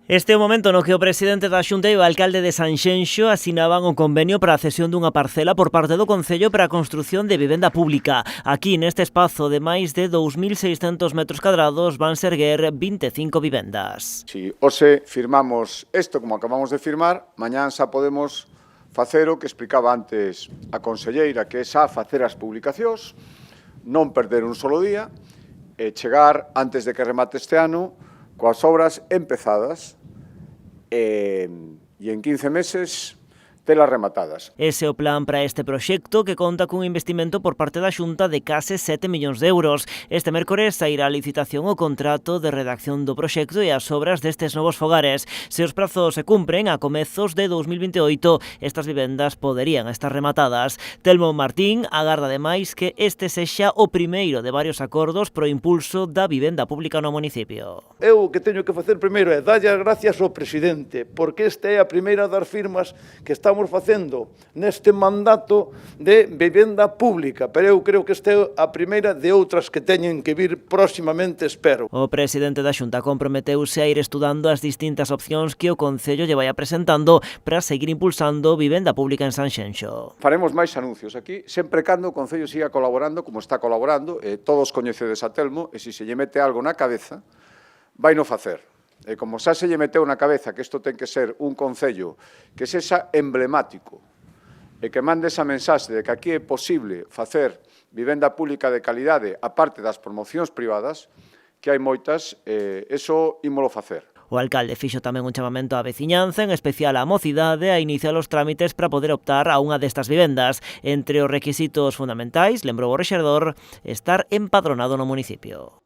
Este é o momento no que o presidente da Xunta e o alcalde de Sanxenxo asinaban o convenio para a cesión dunha parcela por parte do Concello para a construción de vivenda pública. Aquí, neste espazo de máis de 2.600 metros cadrados, van se erguer 25 vivendas. Si hoxe firmamos isto como acabamos de firmar, mañán xa podemos facer o que explicaba antes a conselleira, que é xa facer as publicacións, non perder un solo día, e chegar antes de que remate este ano coas obras empezadas e en 15 meses telas rematadas. Ese é o plan para este proxecto que conta cun investimento por parte da Xunta de case 7 millóns de euros. Este mércores sairá a licitación o contrato de redacción do proxecto e as obras destes novos fogares. Se os prazos se cumpren, a comezos de 2028 estas vivendas poderían estar rematadas. Telmo Martín agarda ademais que este sexa o primeiro de varios acordos pro impulso da vivenda pública no municipio. Eu o que teño que facer primeiro é darlle as gracias ao presidente, porque esta é a primeira das firmas que estamos facendo neste mandato de vivenda pública, pero eu creo que esta é a primeira de outras que teñen que vir próximamente, espero. O presidente da Xunta comprometeuse a ir estudando as distintas opcións que o Concello lle vai presentando para seguir impulsando vivenda pública en Sanxenxo. Faremos máis anuncios aquí, sempre cando o Concello siga colaborando como está colaborando, todos coñecedes a Telmo, e se lle mete algo na cabeza, vai no facer. E como xa se lle meteu na cabeza que isto ten que ser un concello que sexa emblemático e que mande esa mensaxe de que aquí é posible facer vivenda pública de calidade a parte das promocións privadas, que hai moitas, eso ímolo facer. O alcalde fixo tamén un chamamento á veciñanza, en especial á mocidade, a iniciar os trámites para poder optar a unha destas vivendas. Entre os requisitos fundamentais, lembrou o rexedor, estar empadronado no municipio.